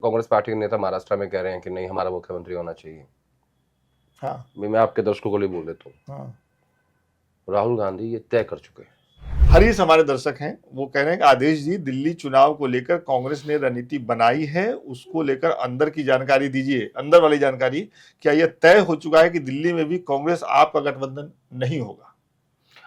Congress party के नेता महाराष्ट्र में कह रहे हैं कि नहीं हमारा मुख्यमंत्री होना चाहिए। हाँ मैं आपके दर्शकों को लिए बोल देता हूँ, हाँ। राहुल गांधी ये तय कर चुके हैं। हरीश हमारे दर्शक हैं, वो कह रहे हैं कि आदेश जी, दिल्ली चुनाव को लेकर कांग्रेस ने रणनीति बनाई है, उसको लेकर अंदर की जानकारी दीजिए, अंदर वाली जानकारी। क्या यह तय हो चुका है कि दिल्ली में भी कांग्रेस आपका गठबंधन नहीं होगा?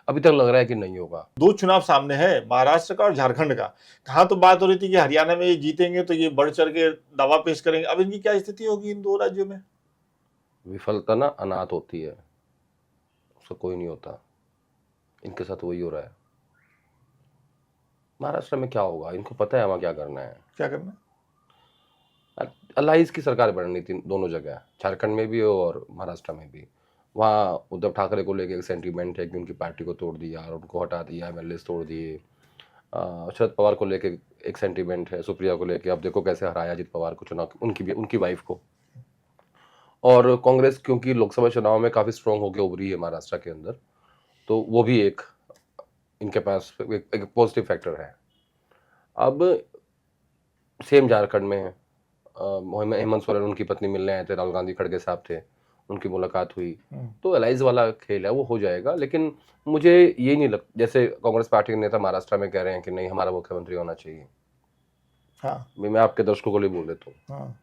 अभी तक लग रहा है कि नहीं होगा। दो चुनाव सामने है, महाराष्ट्र का और झारखंड का। कहाँ तो बात हो रही थी कि हरियाणा में ये जीतेंगे तो ये बढ़ चढ़ के दावा पेश करेंगे। अब इनकी क्या स्थिति होगी इन दो राज्यों में? विफलता ना अनाथ होती है, उसका कोई नहीं होता। इनके साथ वही हो रहा है। महाराष्ट्र में क्या होगा इनको पता है, वहां क्या करना है। क्या करना? अलाइज की सरकार बननी थी दोनों जगह, झारखंड में भी और महाराष्ट्र में भी। वहाँ उद्धव ठाकरे को लेके एक सेंटीमेंट है कि उनकी पार्टी को तोड़ दिया और उनको हटा दिया, एमएलए तोड़ दिए। शरद पवार को लेके एक सेंटीमेंट है, सुप्रिया को लेके अब देखो कैसे हराया अजित पवार को चुनाव, उनकी वाइफ को। और कांग्रेस क्योंकि लोकसभा चुनाव में काफ़ी स्ट्रांग होकर उभरी है महाराष्ट्र के अंदर, तो वो भी एक इनके पास एक पॉजिटिव फैक्टर है। अब सेम झारखंड में हेमंत सोरेन उनकी पत्नी मिलने आए थे, राहुल गांधी खड़गे साहब थे, उनकी मुलाकात हुई। तो अलाइज वाला खेल है, वो हो जाएगा। लेकिन मुझे ये नहीं लगता, जैसे कांग्रेस पार्टी के नेता महाराष्ट्र में कह रहे हैं कि नहीं हमारा मुख्यमंत्री होना चाहिए। हाँ मैं आपके दर्शकों को लिए बोल देता हूँ, हाँ।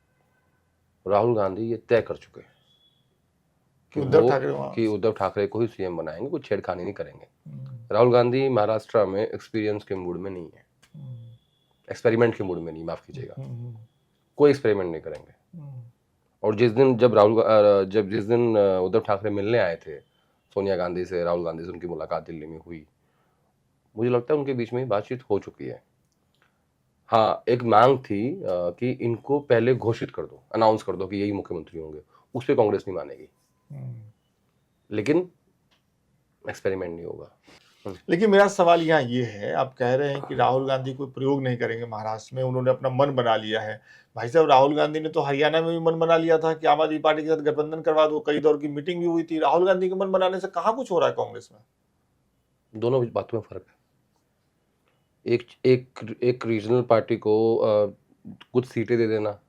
राहुल गांधी ये तय कर चुके हैं कि उद्धव ठाकरे को ही सीएम बनाएंगे, कोई छेड़खानी नहीं करेंगे। राहुल गांधी महाराष्ट्र में एक्सपीरियंस के मूड में नहीं है, एक्सपेरिमेंट के मूड में नहीं, माफ कीजिएगा, कोई एक्सपेरिमेंट नहीं करेंगे। और जिस दिन उद्धव ठाकरे मिलने आए थे सोनिया गांधी से, राहुल गांधी से उनकी मुलाकात दिल्ली में हुई, मुझे लगता है उनके बीच में बातचीत हो चुकी है। हाँ, एक मांग थी कि इनको पहले घोषित कर दो, अनाउंस कर दो कि यही मुख्यमंत्री होंगे, उस पर कांग्रेस नहीं मानेगी। लेकिन एक्सपेरिमेंट नहीं होगा। लेकिन मेरा सवाल यहाँ ये है, आप कह रहे हैं कि राहुल गांधी कोई प्रयोग नहीं करेंगे महाराष्ट्र में, उन्होंने अपना मन बना लिया है। भाई साहब, राहुल गांधी ने तो हरियाणा में भी मन बना लिया था कि आम आदमी पार्टी के साथ गठबंधन करवा दो, कई दौर की मीटिंग भी हुई थी। राहुल गांधी के मन बनाने से कहाँ कुछ हो रहा है कांग्रेस में? दोनों बातों में फर्क है। एक रीजनल पार्टी को कुछ सीटें दे देना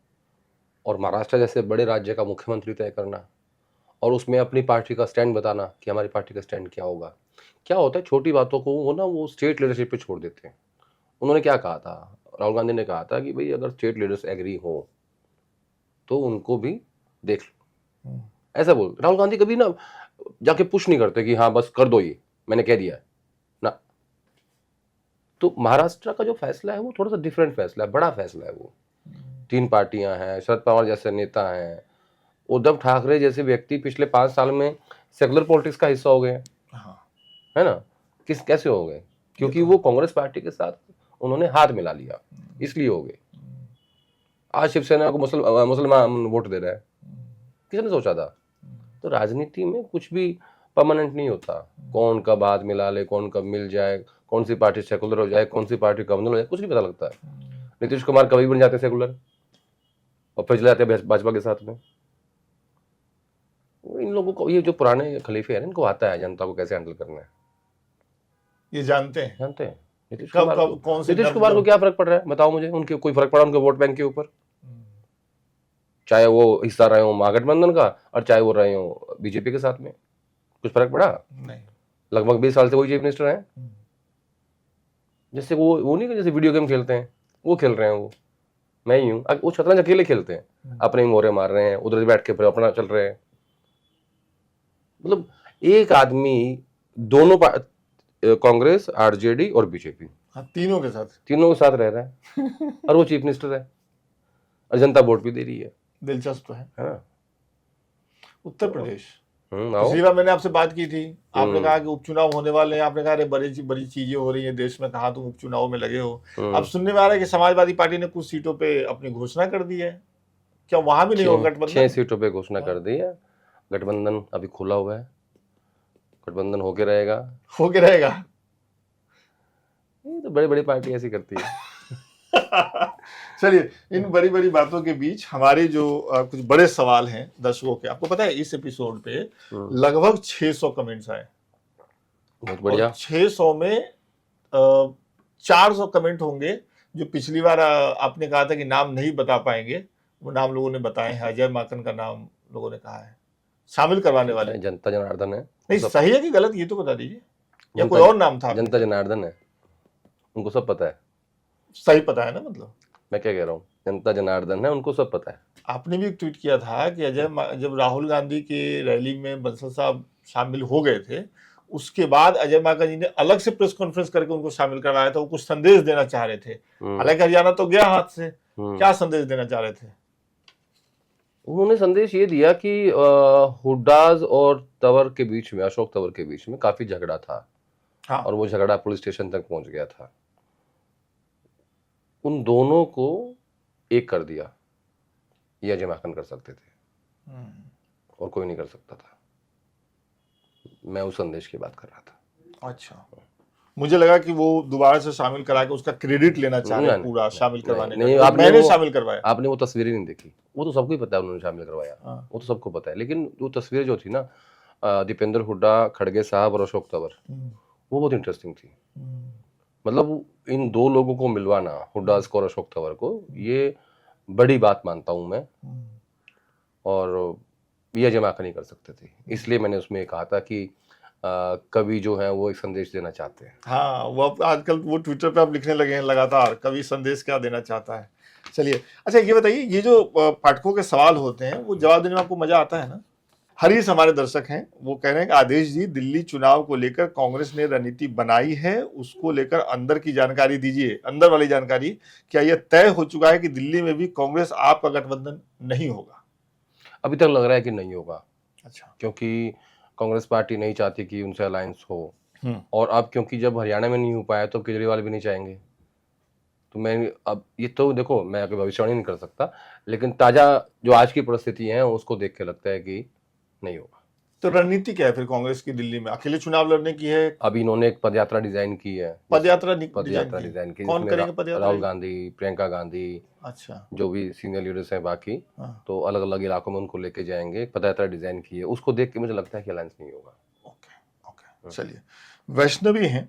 और महाराष्ट्र जैसे बड़े राज्य का मुख्यमंत्री तय करना और उसमें अपनी पार्टी का स्टैंड बताना कि हमारी पार्टी का स्टैंड क्या होगा। क्या होता है, छोटी बातों को वो स्टेट लीडरशिप पे छोड़ देते हैं। उन्होंने क्या कहा था, राहुल गांधी ने कहा था कि भाई अगर स्टेट लीडर्स एग्री हो तो उनको भी देख लो, ऐसा बोल। राहुल गांधी कभी ना जाके पुश नहीं करते कि हाँ बस कर दो, ये मैंने कह दिया है ना। तो महाराष्ट्र का जो फैसला है वो थोड़ा सा डिफरेंट फैसला है, बड़ा फैसला है। वो 3 पार्टियां हैं, शरद पवार जैसे नेता हैं, उद्धव ठाकरे जैसे व्यक्ति पिछले 5 साल में सेकुलर पॉलिटिक्स का हिस्सा हो गए हैं। है ना, कैसे हो गए? क्योंकि वो कांग्रेस पार्टी के साथ उन्होंने हाथ मिला लिया, इसलिए हो गए। आज शिवसेना को मुसलमान वोट दे रहा है, किसने सोचा था? तो राजनीति में कुछ भी परमानेंट नहीं होता, कौन कब हाथ मिला ले, कौन कब मिल जाए, कौन सी पार्टी सेकुलर हो जाए, कौन सी पार्टी कम्युनल हो जाए, कुछ नहीं पता लगता है। नीतीश कुमार कभी बन जाते सेकुलर और फिर चले जाते भाजपा के साथ में। इन लोगों को, ये जो पुराने खलीफे हैं, इनको आता है जनता को कैसे हैंडल करना है, ये जानते हैं। नीतीश कुमार को क्या फर्क पड़ रहा है बताओ मुझे? उनके कोई फर्क पड़ा उनके वोट बैंक के ऊपर? चाहे वो हिस्सा रहे हो महागठबंधन का और चाहे वो रहे हो बीजेपी के साथ में, कुछ फर्क पड़ा? नहीं। लगभग 20 साल से वही चीफ मिनिस्टर हैं। जैसे वो नहीं, जैसे वीडियो गेम खेलते हैं वो खेल रहे हैं, वो मैं ही हूँ, वो शतरंज अकेले खेलते हैं, अपने मोरे मार रहे हैं, उधर बैठ के फिर अपना चल रहे हैं। मतलब एक आदमी दोनों कांग्रेस, आरजेडी और बीजेपी, तीनों के साथ रह रहा है और वो चीफ मिनिस्टर है और जनता वोट भी दे रही है। दिलचस्प है। हाँ। उत्तर प्रदेश, पिछली बार मैंने आपसे बात की थी, आपने कहा कि उपचुनाव होने वाले हैं, आपने कहा अरे बड़ी चीजें हो रही है देश में, कहा तुम उपचुनाव में लगे हो। अब सुनने में आ रहा है कि समाजवादी पार्टी ने कुछ सीटों पे अपनी घोषणा कर दी है, क्या वहां भी नहीं होगा गठबंधन? 6 सीटों पे घोषणा कर दी है। गठबंधन अभी खुला हुआ है, गठबंधन होके रहेगा। ये तो बड़ी बड़ी पार्टी ऐसी करती है। चलिए, इन बड़ी बड़ी बातों के बीच हमारे जो कुछ बड़े सवाल हैं दर्शकों के, आपको पता है इस एपिसोड पे लगभग 600 कमेंट्स आए। बहुत बढ़िया। 600 में 400 कमेंट होंगे जो पिछली बार आपने कहा था कि नाम नहीं बता पाएंगे, वो नाम लोगों ने बताए हैं। अजय माकन का नाम लोगों ने कहा है शामिल करवाने वाले। जनता जनार्दन है। नहीं, सही है कि गलत ये तो बता दीजिए, या कोई और नाम था? जनता जनार्दन है, उनको सब पता है। सही पता है ना? मतलब मैं क्या कह रहा हूँ, जनता जनार्दन है, उनको सब पता है। आपने भी एक ट्वीट किया था कि अजय जब राहुल गांधी की रैली में बंसल साहब शामिल हो गए थे, उसके बाद अजय माकन जी ने अलग से प्रेस कॉन्फ्रेंस करके उनको शामिल करवाया था। वो कुछ संदेश देना चाह रहे थे, हालांकि हरियाणा तो गया हाथ से। क्या संदेश देना चाह रहे थे? उन्होंने संदेश ये दिया कि हुड्डाज और तंवर के बीच में, अशोक तंवर के बीच में काफी झगड़ा था। हाँ। और वो झगड़ा पुलिस स्टेशन तक पहुंच गया था। उन दोनों को एक कर दिया, ये अजय माकन कर सकते थे और कोई नहीं कर सकता था। मैं उस संदेश की बात कर रहा था। अच्छा, मुझे लगा कि वो दोबारा से शामिल करा के उसका क्रेडिट लेना चाह रहे हैं पूरा शामिल करवाने का। नहीं, मैंने शामिल करवाया। आपने वो तस्वीरें नहीं देखी, वो तो सबको ही पता है उन्होंने शामिल करवाया। वो तो सबको पता है, लेकिन वो तस्वीर जो थी ना, दीपेंद्र हुड्डा, खड़गे साहब और अशोक तंवर, वो बहुत इंटरेस्टिंग थी। मतलब इन दो लोगों को मिलवाना, हुड्डास को और अशोक तंवर को, ये बड़ी बात मानता हूं मैं। और ये अजय माकन नहीं कर सकते थे, इसलिए मैंने उसमें कहा था कि कवि जो है वो एक संदेश देना चाहते हैं। हाँ, वो आजकल वो ट्विटर पे आप लिखने लगे हैं लगातार, कवि संदेश क्या देना चाहता है। चलिए, अच्छा ये बताइए, ये जो पाठकों के सवाल होते हैं वो जवाब देने में आपको मजा आता है ना? हरीश हमारे दर्शक हैं, वो कह रहे हैं कि आदेश जी, दिल्ली चुनाव को लेकर कांग्रेस ने रणनीति बनाई है, उसको लेकर अंदर की जानकारी दीजिए, अंदर वाली जानकारी। क्या यह तय हो चुका है कि दिल्ली में भी कांग्रेस आप का गठबंधन नहीं होगा? अभी तक लग रहा है कि नहीं होगा। अच्छा, क्योंकि कांग्रेस पार्टी नहीं चाहती कि उनसे अलायंस हो, और अब क्योंकि जब हरियाणा में नहीं हो पाया तो केजरीवाल भी नहीं चाहेंगे। तो मैं अब ये तो देखो, मैं अभी भविष्यवाणी नहीं कर सकता, लेकिन ताजा जो आज की परिस्थिति है उसको देख के लगता है कि नहीं होगा। तो रणनीति क्या है फिर कांग्रेस की दिल्ली में? अकेले चुनाव लड़ने की है? अभी इन्होंने एक पदयात्रा डिजाइन की है। पदयात्रा डिजाइन की। कौन करेंगे पदयात्रा? राहुल गांधी, प्रियंका गांधी, अच्छा, जो भी सीनियर लीडर्स हैं बाकी, तो अलग अलग इलाकों में उनको लेके जाएंगे। पदयात्रा डिजाइन की है, उसको देख के मुझे लगता है कि अलायंस नहीं होगा। ओके, चलिए। वैष्णवी हैं,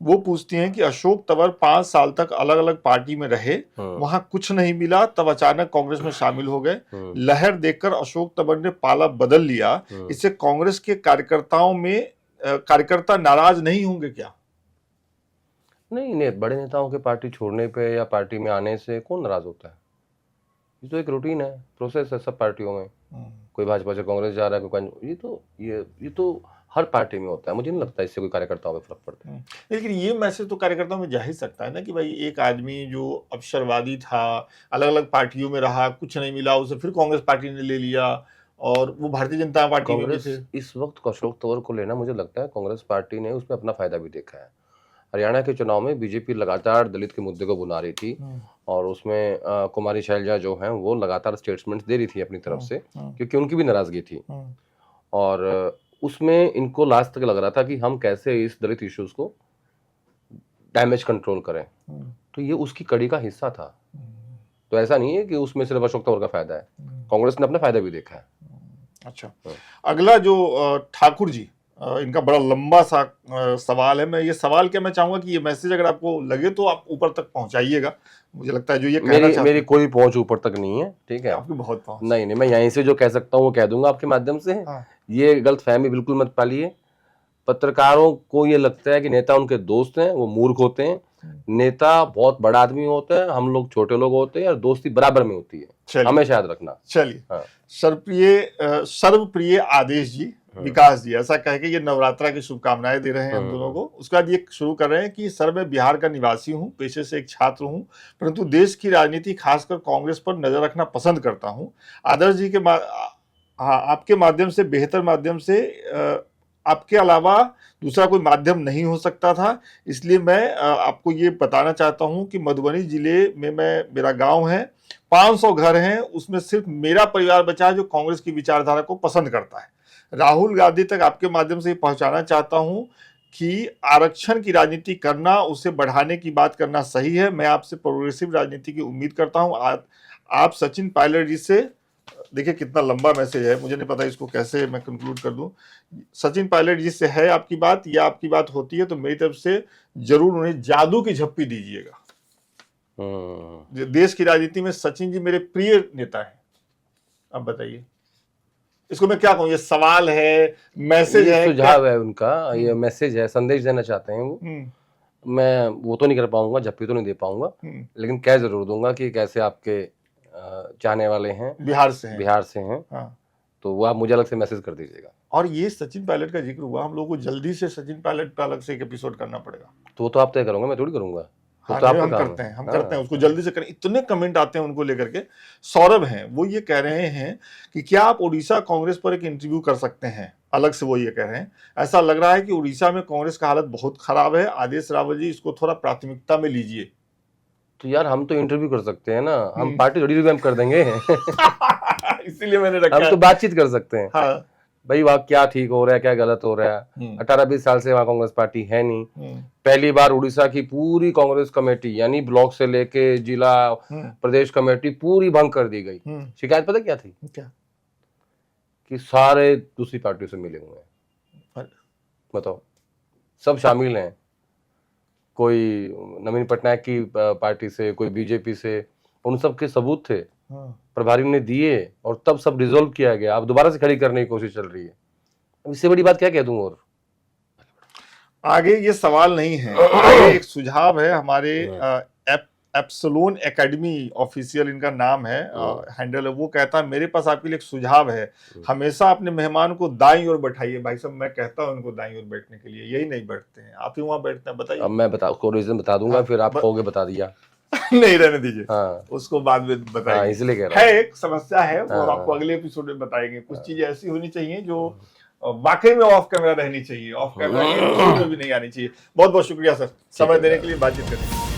वो पूछती हैं कि अशोक तंवर 5 साल तक अलग अलग पार्टी में रहे, वहां कुछ नहीं मिला, तब अचानक कांग्रेस में शामिल हो गए। लहर देखकर अशोक तंवर ने पाला बदल लिया, इससे कांग्रेस के कार्यकर्ताओं में कार्यकर्ता नाराज नहीं होंगे क्या? नहीं, बड़े नेताओं के पार्टी छोड़ने पे या पार्टी में आने से कौन नाराज होता है? ये तो एक रूटीन है, प्रोसेस है सब पार्टियों में। कोई भाजपा से कांग्रेस जा रहा है, कोई ये तो हर पार्टी में होता है। मुझे नहीं लगता इससे कोई कार्यकर्ताओं में फर्क पड़ता है। लेकिन ये मैसेज तो कार्यकर्ताओं में जा ही सकता है ना कि भाई एक आदमी जो अवसरवादी था, अलग अलग पार्टियों में रहा, कुछ नहीं मिला, उसे फिर कांग्रेस पार्टी ने ले लिया और वो भारतीय जनता पार्टी में थे। इस वक्त अशोक तंवर को लेना, मुझे लगता है कांग्रेस पार्टी ने उसमें अपना फायदा भी देखा है। हरियाणा के चुनाव में बीजेपी लगातार दलित के मुद्दे को बुना रही थी, और उसमें कुमारी शैलजा जो है वो लगातार स्टेटमेंट दे रही थी अपनी तरफ से, क्योंकि उनकी भी नाराजगी थी। और उसमें इनको लास्ट तक लग रहा था कि हम कैसे इस दलित इश्यूज को डैमेज कंट्रोल करें, तो ये उसकी कड़ी का हिस्सा था। तो ऐसा नहीं है कि उसमें सिर्फ अशोक तंवर का फायदा है, कांग्रेस ने अपना फायदा भी देखा है। अच्छा, अगला जो ठाकुर जी, इनका बड़ा लंबा सा सवाल है। मैं ये सवाल क्या, मैं चाहूंगा कि ये मैसेज अगर आपको लगे तो आप ऊपर तक पहुंचाइएगा। मुझे लगता है जो ये मेरी कोई पहुंच ऊपर तक नहीं है, ठीक है? आपकी बहुत पहुंच। नहीं, मैं यहीं से जो कह सकता हूँ वो कह दूंगा आपके माध्यम से। हाँ। ये गलतफहमी बिल्कुल मत पालिए। पत्रकारों को ये लगता है कि नेता उनके दोस्त हैं, वो मूर्ख होते हैं। नेता बहुत बड़ा आदमी होता है, हम लोग छोटे लोग होते हैं, और दोस्ती बराबर में होती है, हमेशा याद रखना। चलिए, हाँ। सर्वप्रिय आदेश जी, विकास जी ऐसा कह के ये नवरात्रा की शुभकामनाएं दे रहे हैं हम दोनों को। उसके बाद ये शुरू कर रहे हैं कि सर, मैं बिहार का निवासी हूं, पेशे से एक छात्र हूं, परंतु देश की राजनीति खासकर कांग्रेस पर नजर रखना पसंद करता हूं। आदर्श जी के आपके माध्यम से, बेहतर माध्यम से आपके अलावा दूसरा कोई माध्यम नहीं हो सकता था, इसलिए मैं आपको ये बताना चाहता हूं कि मधुबनी जिले में मेरा गांव है, 500 घर हैं, उसमें सिर्फ मेरा परिवार बचा है जो कांग्रेस की विचारधारा को पसंद करता है। राहुल गांधी तक आपके माध्यम से पहुंचाना चाहता हूं कि आरक्षण की राजनीति करना, उसे बढ़ाने की बात करना सही है। मैं आपसे प्रोग्रेसिव राजनीति की उम्मीद करता हूं। आप सचिन पायलट जी से, देखिए कितना लंबा मैसेज है, मुझे नहीं पता इसको कैसे मैं कंक्लूड कर दूं। सचिन पायलट जी से है आपकी बात, या आपकी बात होती है तो मेरी तरफ से जरूर उन्हें जादू की झप्पी दीजिएगा। देश की राजनीति में सचिन जी मेरे प्रिय नेता हैं। अब बताइए इसको मैं क्या कहूँ, ये सवाल है, मैसेज है, सुझाव है उनका, ये मैसेज है, संदेश देना चाहते हैं वो। मैं वो तो नहीं कर पाऊंगा, झप्पी तो नहीं दे पाऊंगा, लेकिन कह जरूर दूंगा कि कैसे आपके चाहने वाले हैं, बिहार से हैं। हाँ। तो वो आप मुझे अलग से मैसेज कर दीजिएगा। और ये सचिन पायलट का जिक्र हुआ, हम लोग को जल्दी से सचिन पायलट का अलग से एक एपिसोड करना पड़ेगा। तो वो तो आप तय करूंगा, मैं थोड़ी करूंगा। हाँ, तो हम करते हैं उसको जल्दी से करें। इतने कमेंट आते हैं उनको लेकर के। सौरभ हैं, वो ये कह रहे हैं कि क्या आप उड़ीसा कांग्रेस पर एक इंटरव्यू कर सकते हैं, अलग से वो ये कह रहे हैं। ऐसा लग रहा है कि उड़ीसा में कांग्रेस का हालत बहुत खराब है, आदेश रावत जी इसको थोड़ा प्राथमिकता में लीजिए। तो यार हम तो इंटरव्यू कर सकते हैं ना, हम पार्टी थोड़ी रिवैम्प कर देंगे। इसीलिए मैंने रखा हम तो बातचीत कर सकते हैं। हाँ। भाई वहाँ क्या ठीक हो रहा है, क्या गलत हो रहा है। 18-20 साल से वहाँ कांग्रेस पार्टी है नहीं। पहली बार उड़ीसा की पूरी कांग्रेस कमेटी, यानी ब्लॉक से लेके जिला प्रदेश कमेटी पूरी भंग कर दी गई। शिकायत पता क्या थी? क्या? कि सारे दूसरी पार्टियों से मिले हुए हैं। बताओ, सब शामिल हैं। कोई नवीन पटनायक की पार्टी से, कोई बीजेपी से, उन सब के सबूत थे। प्रभारी ने दिए और तब सब रिजोल्व किया गया। अब दोबारा से खड़ी करने की कोशिश चल रही है। इससे बड़ी बात क्या कह दूं? और आगे ये सवाल नहीं है, आगे एक सुझाव है हमारे एप्सलोन एकेडमी ऑफिशियल इनका नाम है, हैंडल है। वो कहता है मेरे पास आपके लिए एक सुझाव है, हमेशा अपने मेहमान को दाईं ओर बैठाइए। भाई साहब मैं कहता हूं उनको दाईं ओर बैठने के लिए, यही नहीं बैठते हैं, आप ही वहां बैठते हैं। बताइए। अब मैं उसको रीजन बता दूंगा। हाँ, फिर आप कहोगे बता दिया। नहीं रहने दीजिए। हाँ, उसको बाद में बताएंगे। हाँ, इसलिए कह रहा हूं। है एक समस्या है, वो आपको अगले एपिसोड में बताएंगे। कुछ चीजें ऐसी होनी चाहिए जो वाकई में ऑफ कैमरा रहनी चाहिए, ऑफ कैमरा भी नहीं आनी चाहिए। बहुत बहुत शुक्रिया सर, समय देने के लिए, बातचीत करने के लिए।